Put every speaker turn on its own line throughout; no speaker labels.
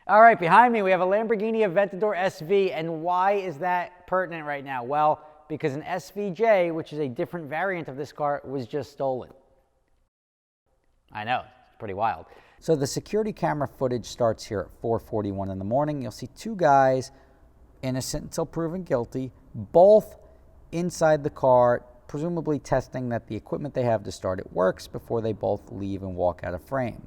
All right, behind me we have a Lamborghini Aventador SV, and why is that pertinent right now? Well, because an SVJ, which is a different variant of this car, was just stolen. I know, it's pretty wild. So the security camera footage starts here at 4:41 in the morning. You'll see two guys, innocent until proven guilty, both inside the car, presumably testing that the equipment they have to start it works before they both leave and walk out of frame.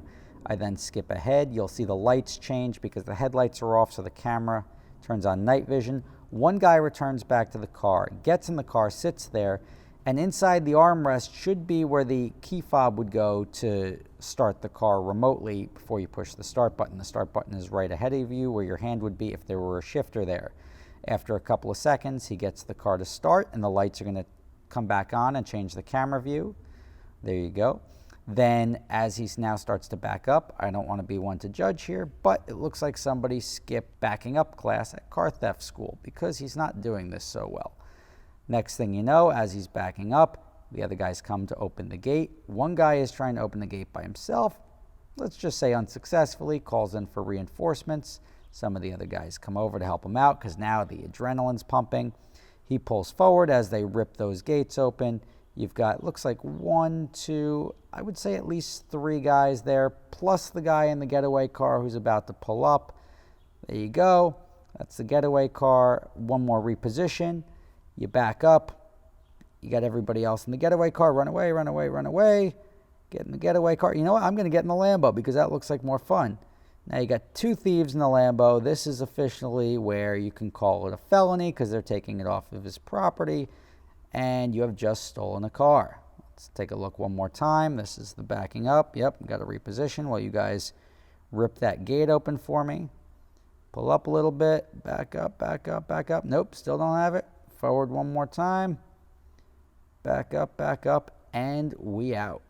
I then skip ahead. You'll see the lights change because the headlights are off, so the camera turns on night vision. One guy returns back to the car, gets in the car, sits there, and inside the armrest should be where the key fob would go to start the car remotely before you push the start button. The start button is right ahead of you where your hand would be if there were a shifter there. After a couple of seconds, he gets the car to start, and the lights are going to come back on and change the camera view. There you go. Then as he now starts to back up, I don't want to be one to judge here, but it looks like somebody skipped backing up class at car theft school because he's not doing this so well. Next thing you know, as he's backing up, the other guys come to open the gate. One guy is trying to open the gate by himself, let's just say unsuccessfully, calls in for reinforcements. Some of the other guys come over to help him out because now the adrenaline's pumping. He pulls forward as they rip those gates open. You've got, looks like one, two, I would say at least three guys there, plus the guy in the getaway car who's about to pull up. There you go. That's the getaway car. One more reposition. You back up. You got everybody else in the getaway car. Run away, run away, run away. Get in the getaway car. You know what? I'm going to get in the Lambo because that looks like more fun. Now you got two thieves in the Lambo. This is officially where you can call it a felony because they're taking it off of his property. And you have just stolen a car. Let's take a look one more time. This is the backing up. Yep, got to reposition while you guys rip that gate open for me. Pull up a little bit. Back up, back up, back up. Nope, still don't have it. Forward one more time. Back up, and we out.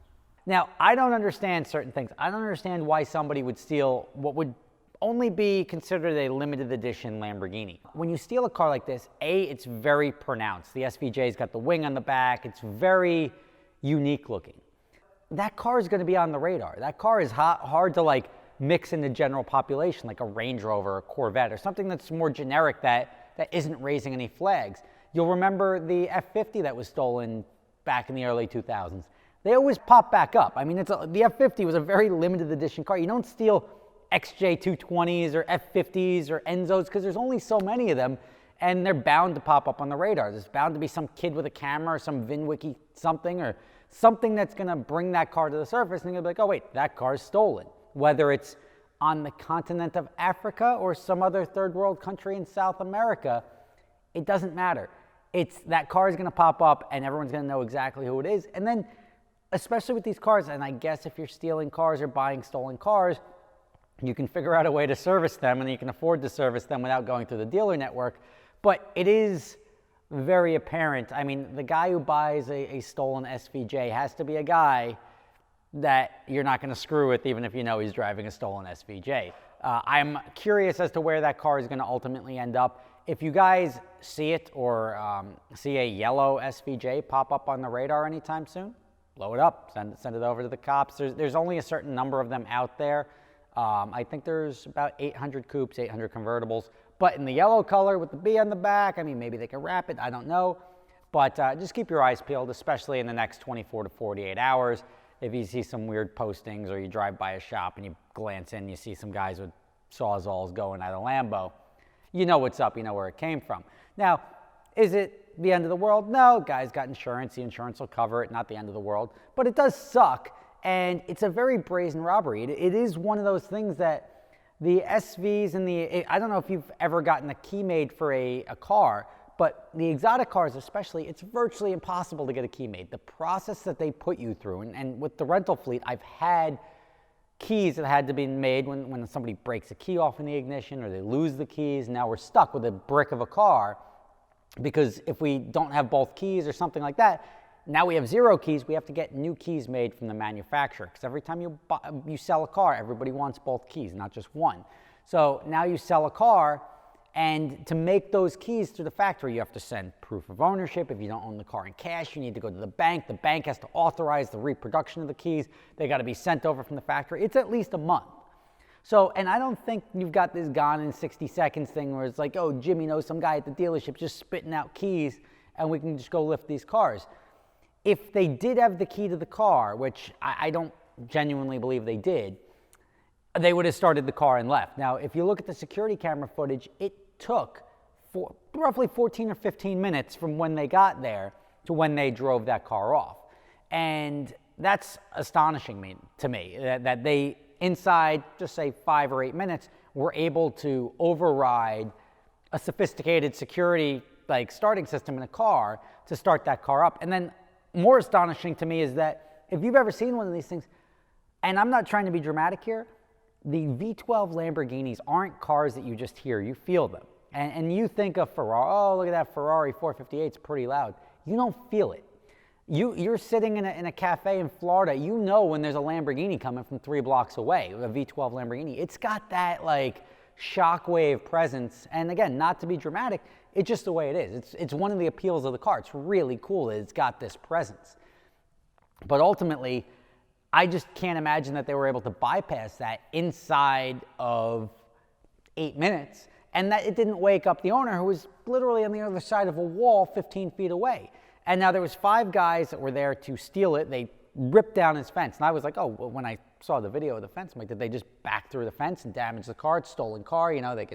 Now, I don't understand certain things. I don't understand why somebody would steal what would only be considered a limited edition Lamborghini. When you steal a car like this, it's very pronounced. The SVJ's got the wing on the back. It's very unique looking. That car is going to be on the radar. That car is hard to mix in the general population, like a Range Rover or a Corvette or something that's more generic that isn't raising any flags. You'll remember the F50 that was stolen back in the early 2000s. They always pop back up. I mean, the F50 was a very limited edition car. You don't steal XJ220s or F50s or Enzos because there's only so many of them, and they're bound to pop up on the radar. There's bound to be some kid with a camera or some VinWiki something or something that's going to bring that car to the surface, and you're going to be like, oh wait, that car's stolen. Whether it's on the continent of Africa or some other third world country in South America, it doesn't matter. That car is going to pop up and everyone's going to know exactly who it is. And then, especially with these cars, and I guess if you're stealing cars or buying stolen cars, you can figure out a way to service them, and you can afford to service them without going through the dealer network. But it is very apparent. I mean, the guy who buys a stolen SVJ has to be a guy that you're not going to screw with, even if you know he's driving a stolen SVJ. I'm curious as to where that car is going to ultimately end up. If you guys see it or see a yellow SVJ pop up on the radar anytime soon, blow it up, send it over to the cops. There's only a certain number of them out there. I think there's about 800 coupes, 800 convertibles, but in the yellow color with the B on the back. I mean, maybe they can wrap it, I don't know. But just keep your eyes peeled, especially in the next 24 to 48 hours. If you see some weird postings or you drive by a shop and you glance in, you see some guys with sawzalls going at a Lambo, you know what's up, you know where it came from. Now, is it the end of the world? No, guy's got insurance, the insurance will cover it, not the end of the world. But it does suck. And it's a very brazen robbery. It is one of those things that the SVs and I don't know if you've ever gotten a key made for a car, but the exotic cars especially, it's virtually impossible to get a key made. The process that they put you through, and with the rental fleet, I've had keys that had to be made when somebody breaks a key off in the ignition or they lose the keys. Now we're stuck with a brick of a car because if we don't have both keys or something like that, now we have zero keys. We have to get new keys made from the manufacturer because every time you sell a car, everybody wants both keys, not just one. So now you sell a car, and to make those keys through the factory, you have to send proof of ownership. If you don't own the car in cash, you need to go to the bank. The bank has to authorize the reproduction of the keys. They got to be sent over from the factory. It's at least a month. So, and I don't think you've got this gone in 60 seconds thing where it's like, oh, Jimmy knows some guy at the dealership just spitting out keys and we can just go lift these cars. If they did have the key to the car, which I don't genuinely believe they did, they would have started the car and left. Now, if you look at the security camera footage, it took roughly 14 or 15 minutes from when they got there to when they drove that car off. And that's astonishing to me, that they, inside, just say 5 or 8 minutes, were able to override a sophisticated security starting system in a car to start that car up. And then more astonishing to me is that if you've ever seen one of these things, and I'm not trying to be dramatic here, the V12 Lamborghinis aren't cars that you just hear, you feel them. And you think of Ferrari, oh, look at that Ferrari 458, it's pretty loud. You don't feel it. You're sitting in a cafe in Florida, you know when there's a Lamborghini coming from 3 blocks away, a V12 Lamborghini. It's got that shockwave presence. And again, not to be dramatic, it's just the way it is. It's one of the appeals of the car. It's really cool that it's got this presence. But ultimately, I just can't imagine that they were able to bypass that inside of 8 minutes, and that it didn't wake up the owner, who was literally on the other side of a wall 15 feet away. And now there was 5 guys that were there to steal it. They ripped down his fence. And I was like, oh, well, when I saw the video of the fence, I'm like, did they just back through the fence and damage the car? It's a stolen car. You know, if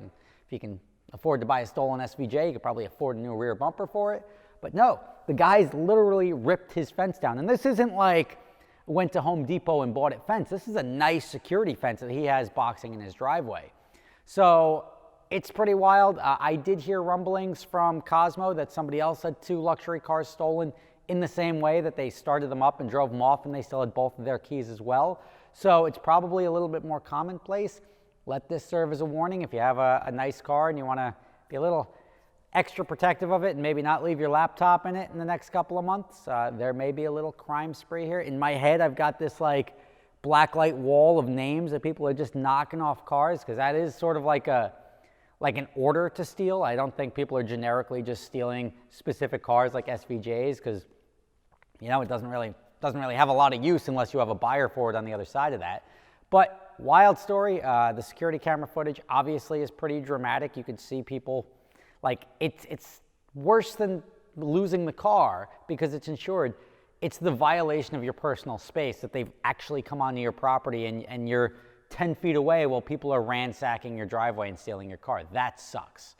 you can afford to buy a stolen SVJ, you could probably afford a new rear bumper for it. But no, the guys literally ripped his fence down. And this isn't like went to Home Depot and bought it fence. This is a nice security fence that he has boxing in his driveway. So it's pretty wild. I did hear rumblings from Cosmo that somebody else had 2 luxury cars stolen in the same way, that they started them up and drove them off and they still had both of their keys as well. So it's probably a little bit more commonplace. Let this serve as a warning. If you have a nice car and you want to be a little extra protective of it and maybe not leave your laptop in it in the next couple of months, there may be a little crime spree here. In my head, I've got this blacklight wall of names that people are just knocking off cars, because that is sort of like an order to steal. I don't think people are generically just stealing specific cars like SVJs, because it doesn't really have a lot of use unless you have a buyer for it on the other side of that. But wild story. The security camera footage obviously is pretty dramatic. You could see people, it's worse than losing the car because it's insured. It's the violation of your personal space that they've actually come onto your property and you're 10 feet away while people are ransacking your driveway and stealing your car. That sucks.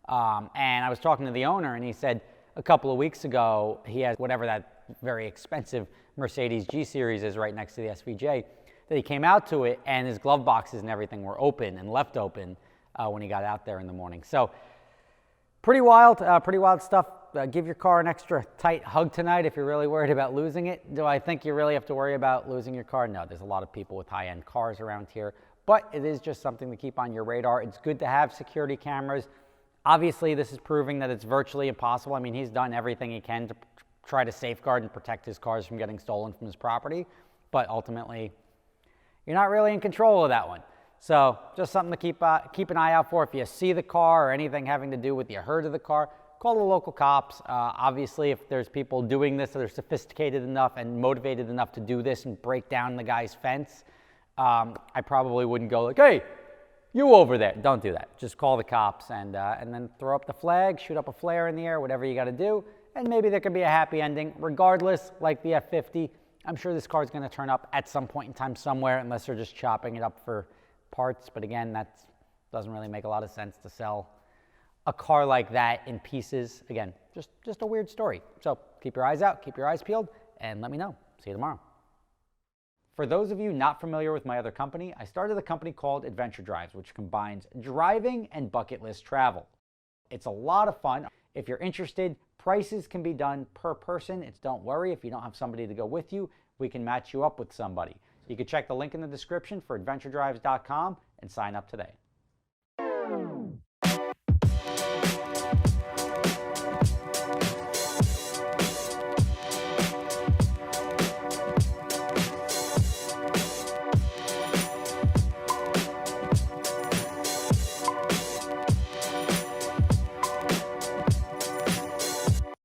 And I was talking to the owner, and he said a couple of weeks ago, he has whatever that very expensive Mercedes G-Series is right next to the SVJ, that he came out to it and his glove boxes and everything were open and left open when he got out there in the morning. So pretty wild stuff. Give your car an extra tight hug tonight if you're really worried about losing it. Do I think you really have to worry about losing your car? No, there's a lot of people with high-end cars around here, but it is just something to keep on your radar. It's good to have security cameras. Obviously, this is proving that it's virtually impossible. I mean, he's done everything he can to try to safeguard and protect his cars from getting stolen from his property, but ultimately, you're not really in control of that one. So just something to keep an eye out for. If you see the car or anything having to do with you heard of the car, call the local cops. Obviously, if there's people doing this that are sophisticated enough and motivated enough to do this and break down the guy's fence, I probably wouldn't go like, hey, you over there. Don't do that. Just call the cops and then throw up the flag, shoot up a flare in the air, whatever you got to do, and maybe there could be a happy ending. Regardless, like the F50, I'm sure this car is going to turn up at some point in time somewhere, unless they're just chopping it up for parts. But again, that doesn't really make a lot of sense to sell a car like that in pieces. Again, just a weird story. So keep your eyes out, keep your eyes peeled, and let me know. See you tomorrow. For those of you not familiar with my other company, I started a company called Adventure Drives, which combines driving and bucket list travel. It's a lot of fun. If you're interested, prices can be done per person. Don't worry if you don't have somebody to go with you, we can match you up with somebody. You can check the link in the description for adventuredrives.com and sign up today.